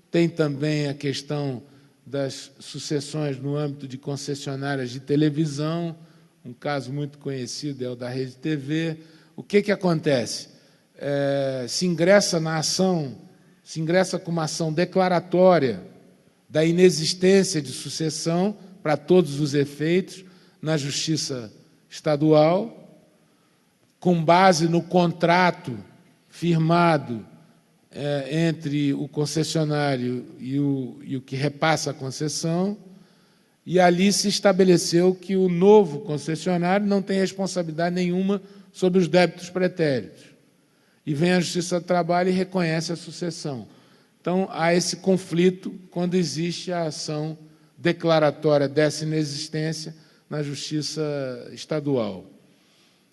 tem também a questão das sucessões no âmbito de concessionárias de televisão, um caso muito conhecido é o da Rede TV. O que acontece? Se ingressa na ação, se ingressa com uma ação declaratória da inexistência de sucessão para todos os efeitos na Justiça Estadual, com base no contrato firmado entre o concessionário e o que repassa a concessão, e ali se estabeleceu que o novo concessionário não tem responsabilidade nenhuma sobre os débitos pretéritos. E vem a Justiça do Trabalho e reconhece a sucessão. Então, há esse conflito quando existe a ação declaratória dessa inexistência na Justiça Estadual.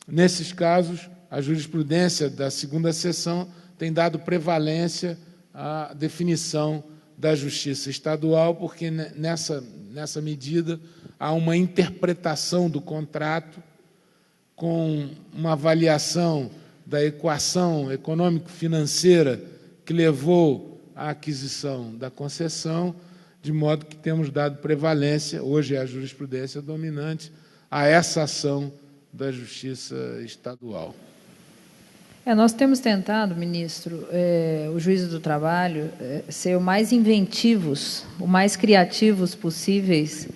Nesses casos, a jurisprudência da segunda seção tem dado prevalência à definição da Justiça Estadual, porque nessa medida há uma interpretação do contrato com uma avaliação da equação econômico-financeira que levou à aquisição da concessão, de modo que temos dado prevalência, hoje é a jurisprudência dominante, a essa ação da Justiça Estadual. Nós temos tentado, ministro, o Juízo do Trabalho, ser o mais inventivos, o mais criativos possíveis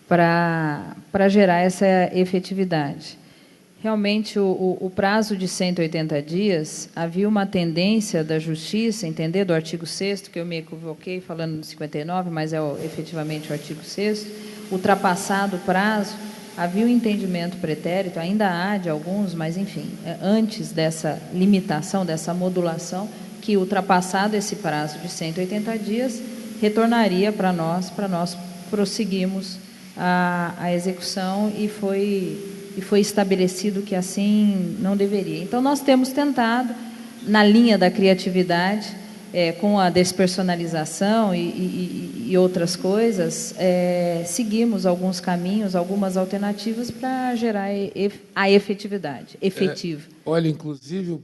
para gerar essa efetividade. Realmente, o prazo de 180 dias, havia uma tendência da Justiça, entender do artigo 6º, que eu me equivoquei falando do 59, mas é efetivamente o artigo 6º, ultrapassado o prazo, havia um entendimento pretérito, ainda há de alguns, mas, enfim, antes dessa limitação, dessa modulação, que, ultrapassado esse prazo de 180 dias, retornaria para nós prosseguirmos a execução e foi estabelecido que assim não deveria. Então, nós temos tentado, na linha da criatividade, com a despersonalização e outras coisas, seguimos alguns caminhos, algumas alternativas para gerar a efetividade, efetiva. Olha, inclusive, o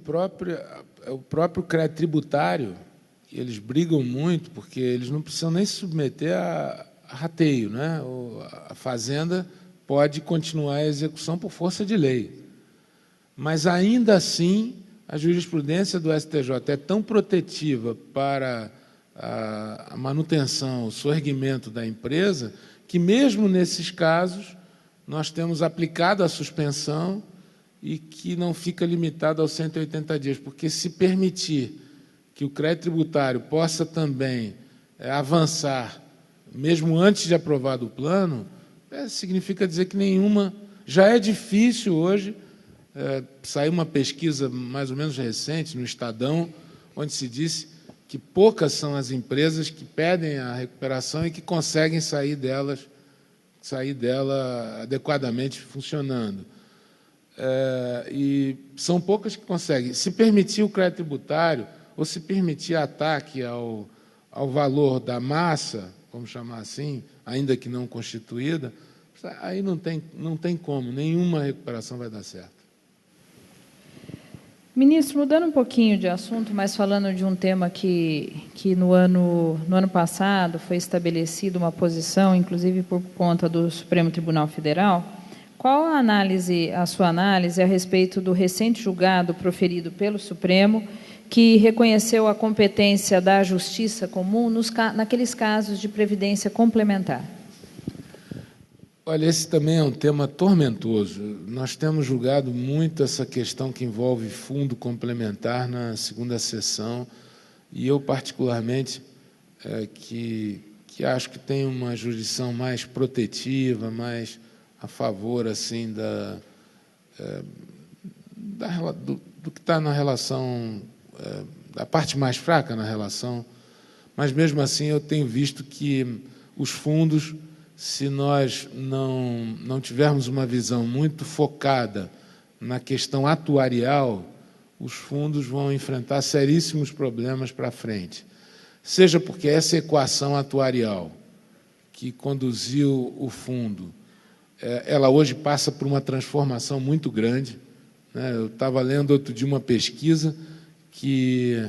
próprio crédito tributário, eles brigam muito, porque eles não precisam nem se submeter a rateio, né? A Fazenda pode continuar a execução por força de lei. Mas, ainda assim, a jurisprudência do STJ é tão protetiva para a manutenção, o soerguimento da empresa, que mesmo nesses casos nós temos aplicado a suspensão e que não fica limitado aos 180 dias, porque se permitir que o crédito tributário possa também avançar, mesmo antes de aprovado o plano, significa dizer que nenhuma... Já é difícil hoje, saiu uma pesquisa mais ou menos recente no Estadão, onde se disse que poucas são as empresas que pedem a recuperação e que conseguem sair dela adequadamente funcionando. E são poucas que conseguem. Se permitir o crédito tributário, ou se permitir ataque ao valor da massa, vamos chamar assim, ainda que não constituída, aí não tem como, nenhuma recuperação vai dar certo. Ministro, mudando um pouquinho de assunto, mas falando de um tema que no ano passado foi estabelecida uma posição, inclusive por conta do Supremo Tribunal Federal, qual a sua análise a respeito do recente julgado proferido pelo Supremo, que reconheceu a competência da Justiça Comum naqueles casos de previdência complementar? Olha, esse também é um tema tormentoso. Nós temos julgado muito essa questão que envolve fundo complementar na segunda sessão, e eu, particularmente, que acho que tem uma jurisdição mais protetiva, mais a favor assim, do que está na relação, da parte mais fraca na relação, mas, mesmo assim, eu tenho visto que os fundos, se nós não tivermos uma visão muito focada na questão atuarial, os fundos vão enfrentar seríssimos problemas para frente. Seja porque essa equação atuarial que conduziu o fundo, ela hoje passa por uma transformação muito grande, né? Eu estava lendo outro dia uma pesquisa que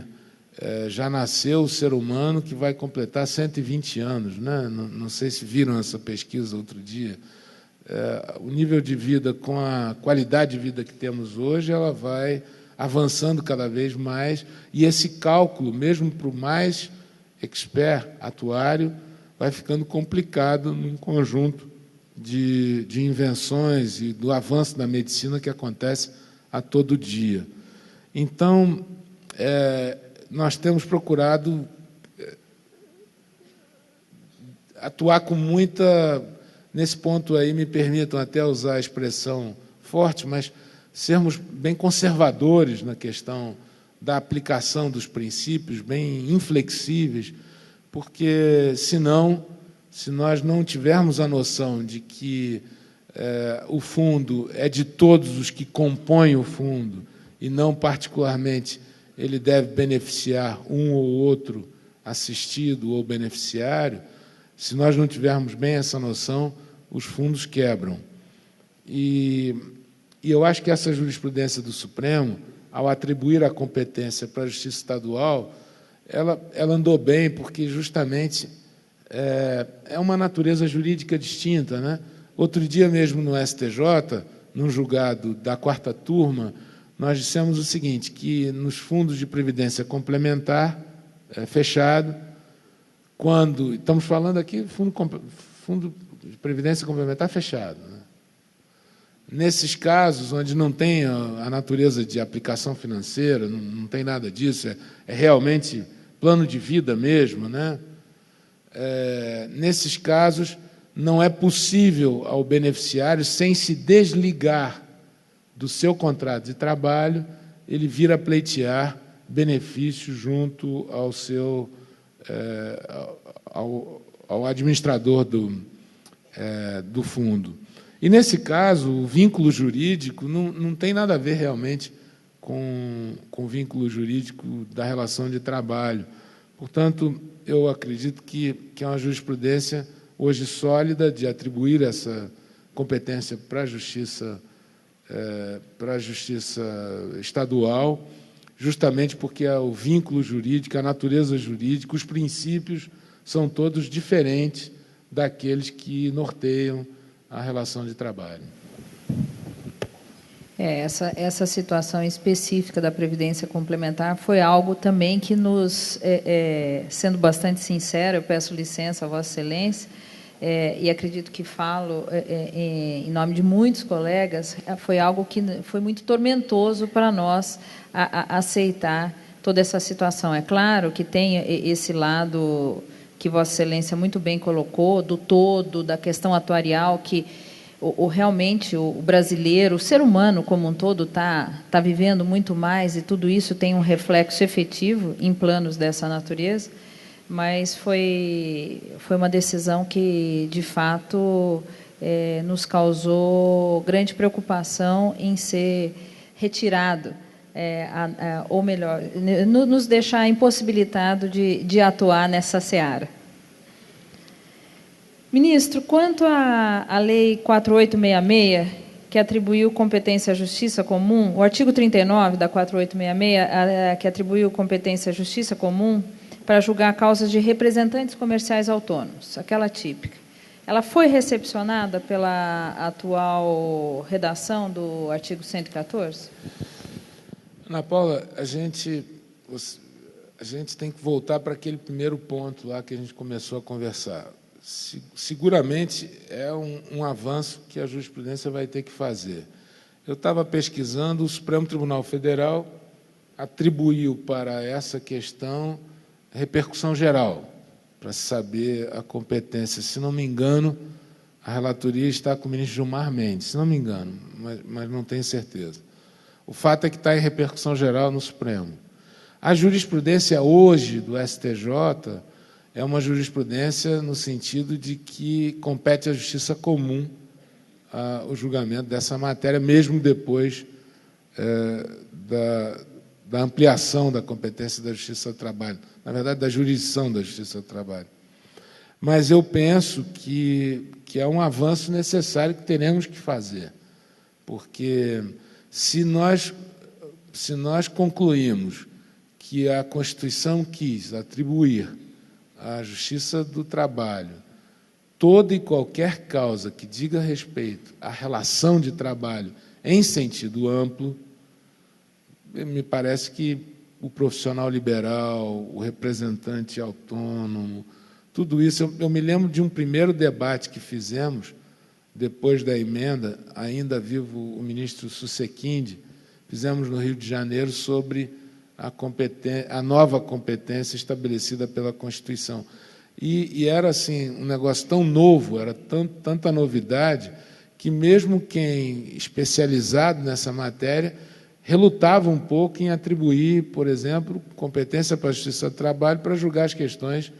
já nasceu o ser humano que vai completar 120 anos. Né? Não sei se viram essa pesquisa outro dia. O nível de vida, com a qualidade de vida que temos hoje, ela vai avançando cada vez mais, e esse cálculo, mesmo para o mais expert atuário, vai ficando complicado num conjunto de invenções e do avanço da medicina que acontece a todo dia. Então, nós temos procurado atuar com muita... Nesse ponto aí, me permitam até usar a expressão forte, mas sermos bem conservadores na questão da aplicação dos princípios, bem inflexíveis, porque, senão, se nós não tivermos a noção de que o fundo é de todos os que compõem o fundo e não, particularmente, ele deve beneficiar um ou outro assistido ou beneficiário, se nós não tivermos bem essa noção, os fundos quebram. E eu acho que essa jurisprudência do Supremo, ao atribuir a competência para a Justiça Estadual, ela andou bem, porque justamente é uma natureza jurídica distinta, né? Outro dia mesmo no STJ, num julgado da 4ª turma, nós dissemos o seguinte, que nos fundos de previdência complementar, fechado, quando... Estamos falando aqui fundo de previdência complementar fechado, né? Nesses casos, onde não tem a natureza de aplicação financeira, não tem nada disso, é realmente plano de vida mesmo, né? Nesses casos, não é possível ao beneficiário, sem se desligar do seu contrato de trabalho, ele vir a pleitear benefício junto ao seu ao administrador do fundo. E, nesse caso, o vínculo jurídico não tem nada a ver realmente com o vínculo jurídico da relação de trabalho. Portanto, eu acredito que é uma jurisprudência hoje sólida de atribuir essa competência para a Justiça Estadual, justamente porque o vínculo jurídico, a natureza jurídica, os princípios são todos diferentes daqueles que norteiam a relação de trabalho. Essa situação específica da Previdência Complementar foi algo também que nos, sendo bastante sincero, eu peço licença a Vossa Excelência, e acredito que falo em nome de muitos colegas, foi algo que foi muito tormentoso para nós aceitar toda essa situação. É claro que tem esse lado que Vossa Excelência muito bem colocou, do todo, da questão atuarial, que realmente o brasileiro, o ser humano como um todo, está vivendo muito mais, e tudo isso tem um reflexo efetivo em planos dessa natureza, mas foi uma decisão que, de fato, nos causou grande preocupação em ser retirado, ou melhor, nos deixar impossibilitado de atuar nessa seara. Ministro, quanto à Lei 4866, que atribuiu competência à Justiça Comum, o artigo 39 da 4866, que atribuiu competência à Justiça Comum para julgar causas de representantes comerciais autônomos, aquela típica, ela foi recepcionada pela atual redação do artigo 114? Ana Paula, a gente tem que voltar para aquele primeiro ponto lá que a gente começou a conversar. Seguramente é um avanço que a jurisprudência vai ter que fazer. Eu estava pesquisando, o Supremo Tribunal Federal atribuiu para essa questão repercussão geral, para saber a competência. Se não me engano, a relatoria está com o ministro Gilmar Mendes, se não me engano, mas não tenho certeza. O fato é que está em repercussão geral no Supremo. A jurisprudência hoje do STJ é uma jurisprudência no sentido de que compete à Justiça Comum o julgamento dessa matéria, mesmo depois da ampliação da competência da Justiça do Trabalho, na verdade, da jurisdição da Justiça do Trabalho. Mas eu penso que é um avanço necessário que teremos que fazer, porque se nós concluímos que a Constituição quis atribuir à Justiça do Trabalho toda e qualquer causa que diga respeito à relação de trabalho em sentido amplo, me parece que o profissional liberal, o representante autônomo, tudo isso... Eu me lembro de um primeiro debate que fizemos, depois da emenda, ainda vivo o ministro Susequinde, fizemos no Rio de Janeiro sobre a nova competência estabelecida pela Constituição. E era assim, um negócio tão novo, era tanta novidade, que mesmo quem especializado nessa matéria relutava um pouco em atribuir, por exemplo, competência para a Justiça do Trabalho para julgar as questões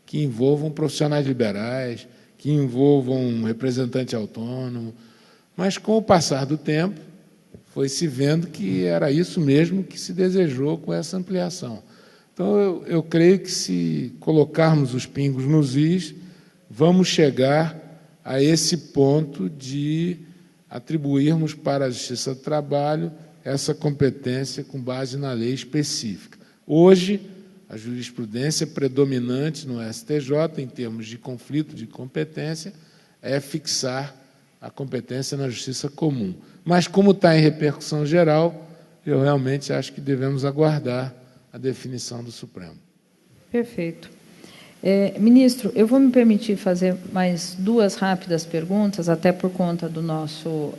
que envolvam profissionais liberais, que envolvam um representante autônomo. Mas, com o passar do tempo, foi se vendo que era isso mesmo que se desejou com essa ampliação. Então, eu creio que, se colocarmos os pingos nos is, vamos chegar a esse ponto de atribuirmos para a Justiça do Trabalho essa competência com base na lei específica. Hoje, a jurisprudência predominante no STJ, em termos de conflito de competência, é fixar a competência na Justiça Comum. Mas, como está em repercussão geral, eu realmente acho que devemos aguardar a definição do Supremo. Perfeito. Ministro, eu vou me permitir fazer mais duas rápidas perguntas, até por conta do nosso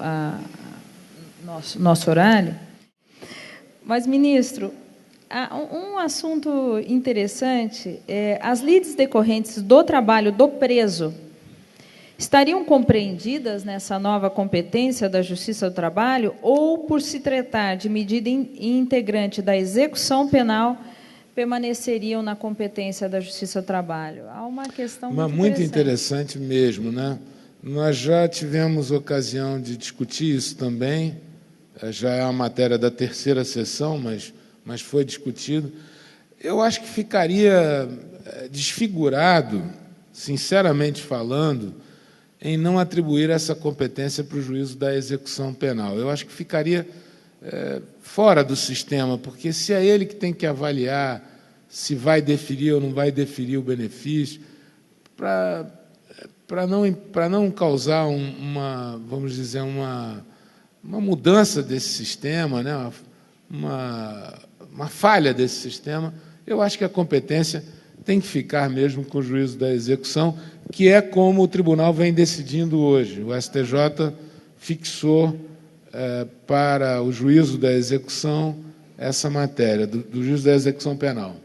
horário. Mas, ministro, um assunto interessante é as lides decorrentes do trabalho do preso estariam compreendidas nessa nova competência da Justiça do Trabalho, ou, por se tratar de medida integrante da execução penal, permaneceriam na competência da Justiça do Trabalho? Há uma questão muito interessante mesmo, né? Nós já tivemos ocasião de discutir isso também, já é uma matéria da terceira sessão, mas foi discutido. Eu acho que ficaria desfigurado, sinceramente falando, em não atribuir essa competência para o juízo da execução penal. Eu acho que ficaria fora do sistema, porque se é ele que tem que avaliar se vai deferir ou não vai deferir o benefício, para não causar vamos dizer, uma mudança desse sistema, né, uma falha desse sistema, eu acho que a competência tem que ficar mesmo com o juízo da execução, que é como o tribunal vem decidindo hoje. O STJ fixou para o juízo da execução essa matéria, do juízo da execução penal.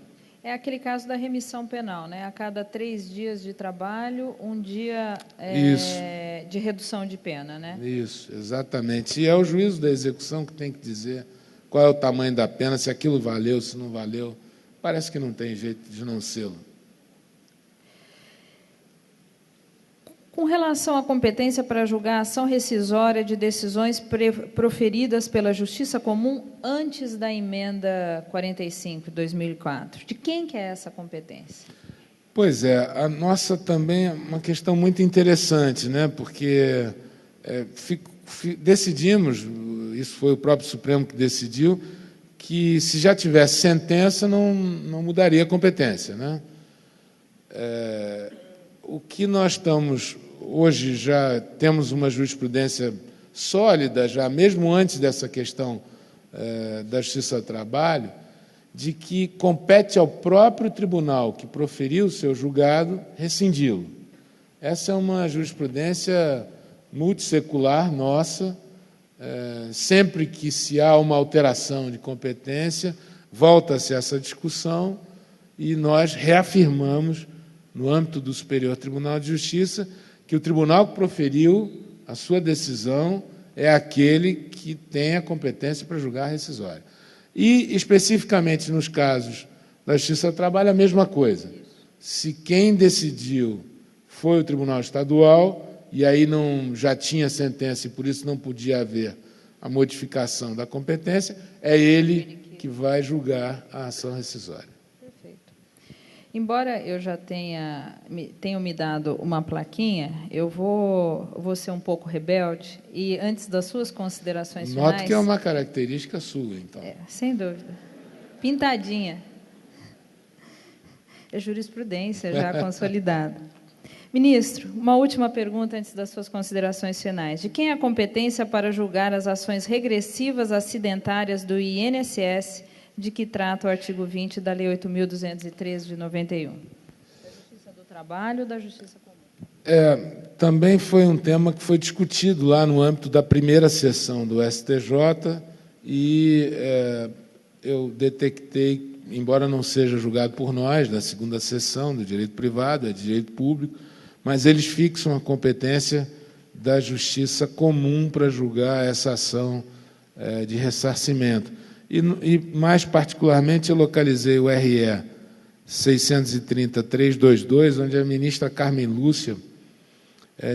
É aquele caso da remissão penal, né? A cada 3 dias de trabalho, um dia de redução de pena, né? Isso, exatamente. E é o juízo da execução que tem que dizer qual é o tamanho da pena, se aquilo valeu, se não valeu. Parece que não tem jeito de não sê-lo. Com relação à competência para julgar a ação rescisória de decisões proferidas pela Justiça Comum antes da emenda 45 de 2004, de quem que é essa competência? Pois é, a nossa também é uma questão muito interessante, né? Porque decidimos, isso foi o próprio Supremo que decidiu, que se já tivesse sentença não mudaria a competência, né? O que nós estamos hoje, já temos uma jurisprudência sólida, já mesmo antes dessa questão da Justiça do Trabalho, de que compete ao próprio tribunal que proferiu o seu julgado rescindi-lo. Essa é uma jurisprudência multissecular nossa. Sempre que se há uma alteração de competência, volta-se essa discussão e nós reafirmamos, no âmbito do Superior Tribunal de Justiça, que o tribunal que proferiu a sua decisão é aquele que tem a competência para julgar a rescisória. E, especificamente nos casos da Justiça do Trabalho, a mesma coisa. Se quem decidiu foi o Tribunal Estadual, e aí já tinha sentença e por isso não podia haver a modificação da competência, é ele que vai julgar a ação rescisória. Perfeito. Embora eu já tenham me dado uma plaquinha, eu vou ser um pouco rebelde e, antes das suas considerações finais... Noto que é uma característica sua, então. Sem dúvida. Pintadinha. É jurisprudência já consolidada. Ministro, uma última pergunta antes das suas considerações finais. De quem é a competência para julgar as ações regressivas acidentárias do INSS, de que trata o artigo 20 da Lei 8.213 de 91? Da Justiça do Trabalho ou da Justiça Comum? Também foi um tema que foi discutido lá no âmbito da primeira sessão do STJ e eu detectei, embora não seja julgado por nós, na segunda sessão do direito privado, é direito público, mas eles fixam a competência da Justiça Comum para julgar essa ação de ressarcimento. E, mais particularmente, eu localizei o RE 630.322, onde a ministra Carmen Lúcia,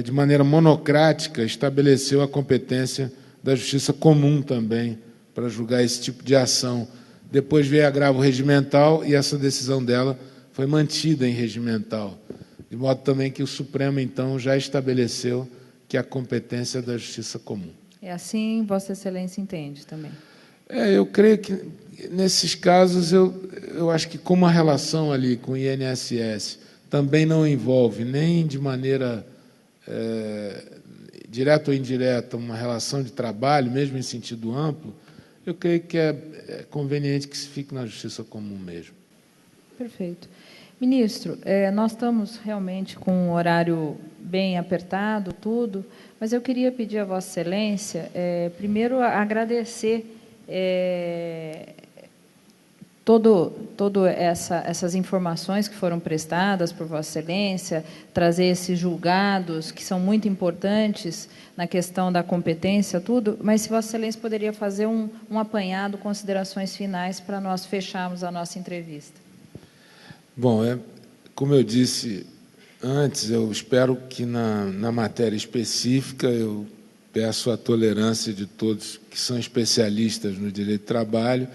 de maneira monocrática, estabeleceu a competência da Justiça Comum também para julgar esse tipo de ação. Depois veio agravo regimental e essa decisão dela foi mantida em regimental, de modo também que o Supremo, então, já estabeleceu que a competência é da Justiça Comum. É assim Vossa Excelência entende também? Eu creio que, nesses casos, eu acho que, como a relação ali com o INSS também não envolve nem de maneira direta ou indireta uma relação de trabalho, mesmo em sentido amplo, eu creio que é conveniente que se fique na Justiça Comum mesmo. Perfeito. Ministro, nós estamos realmente com um horário bem apertado, tudo, mas eu queria pedir a Vossa Excelência, primeiro, agradecer essas informações que foram prestadas por Vossa Excelência, trazer esses julgados, que são muito importantes na questão da competência, tudo, mas se Vossa Excelência poderia fazer um apanhado, considerações finais, para nós fecharmos a nossa entrevista. Bom, como eu disse antes, eu espero que na matéria específica eu peço a tolerância de todos que são especialistas no direito do trabalho,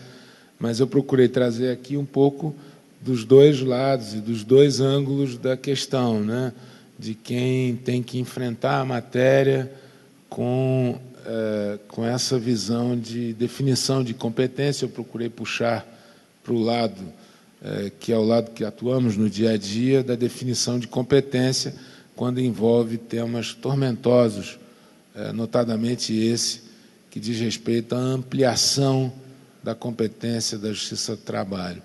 mas eu procurei trazer aqui um pouco dos dois lados e dos dois ângulos da questão, né? De quem tem que enfrentar a matéria com essa visão de definição de competência. Eu procurei puxar para o lado que é o lado que atuamos no dia a dia, da definição de competência, quando envolve temas tormentosos, notadamente esse que diz respeito à ampliação da competência da Justiça do Trabalho.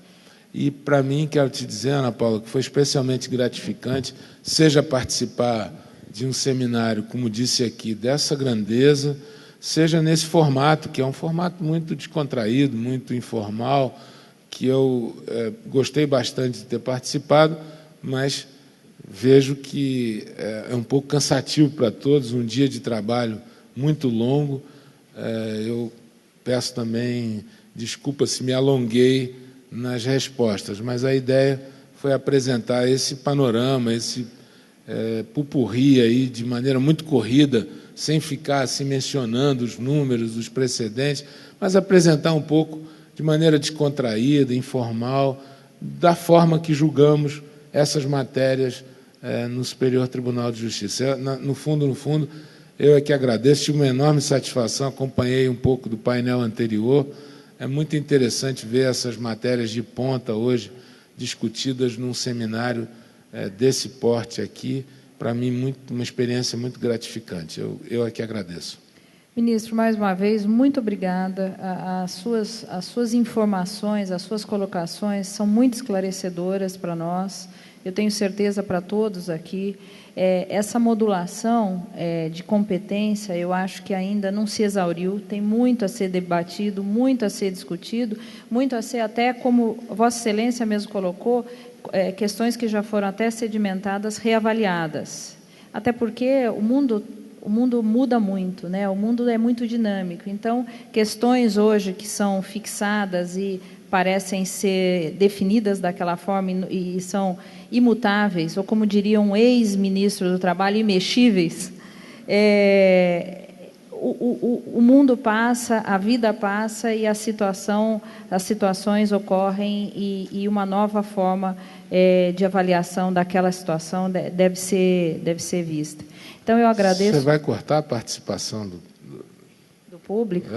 E, para mim, quero te dizer, Ana Paula, que foi especialmente gratificante, seja participar de um seminário, como disse aqui, dessa grandeza, seja nesse formato, que é um formato muito descontraído, muito informal, que eu gostei bastante de ter participado, mas vejo que é um pouco cansativo para todos, um dia de trabalho muito longo. Eu peço também desculpa se me alonguei nas respostas, mas a ideia foi apresentar esse panorama, esse pupurri aí de maneira muito corrida, sem ficar assim mencionando os números, os precedentes, mas apresentar um pouco de maneira descontraída, informal, da forma que julgamos essas matérias no Superior Tribunal de Justiça. No fundo, eu é que agradeço, tive uma enorme satisfação, acompanhei um pouco do painel anterior. É muito interessante ver essas matérias de ponta hoje discutidas num seminário desse porte aqui. Para mim, uma experiência muito gratificante. Eu é que agradeço. Ministro, mais uma vez, muito obrigada. As suas informações, as suas colocações são muito esclarecedoras para nós. Eu tenho certeza para todos aqui. Essa modulação de competência, eu acho que ainda não se exauriu, tem muito a ser debatido, muito a ser discutido, muito a ser até, como Vossa Excelência mesmo colocou, questões que já foram até sedimentadas, reavaliadas. Até porque o mundo muda muito, né? O mundo é muito dinâmico. Então, questões hoje que são fixadas e parecem ser definidas daquela forma e são imutáveis, ou como diria um ex-ministro do Trabalho, imexíveis, o mundo passa, a vida passa e as situações ocorrem e uma nova forma de avaliação daquela situação deve ser vista. Então, eu agradeço... Você vai cortar a participação do público?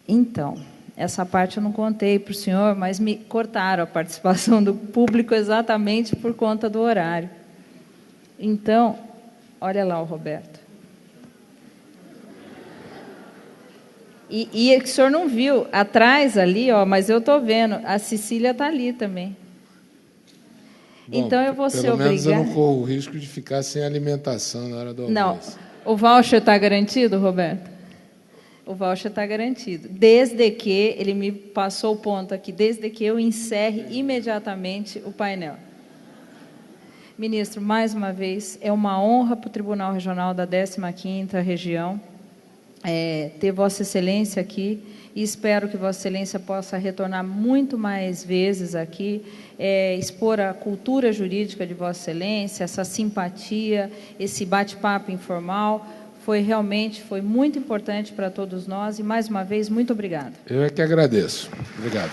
Então, essa parte eu não contei para o senhor, mas me cortaram a participação do público exatamente por conta do horário. Então, olha lá o Roberto. E é que o senhor não viu, atrás ali, mas eu estou vendo, a Cecília está ali também. Bom, então, eu vou ser obrigada... Pelo menos eu não corro o risco de ficar sem alimentação na hora do almoço. Não, o voucher está garantido, Roberto? O voucher está garantido, desde que, ele me passou o ponto aqui, desde que eu encerre imediatamente o painel. Ministro, mais uma vez, é uma honra para o Tribunal Regional da 15ª Região ter Vossa Excelência aqui e espero que Vossa Excelência possa retornar muito mais vezes aqui, expor a cultura jurídica de Vossa Excelência, essa simpatia, esse bate-papo informal. Foi muito importante para todos nós e, mais uma vez, muito obrigada. Eu é que agradeço. Obrigado.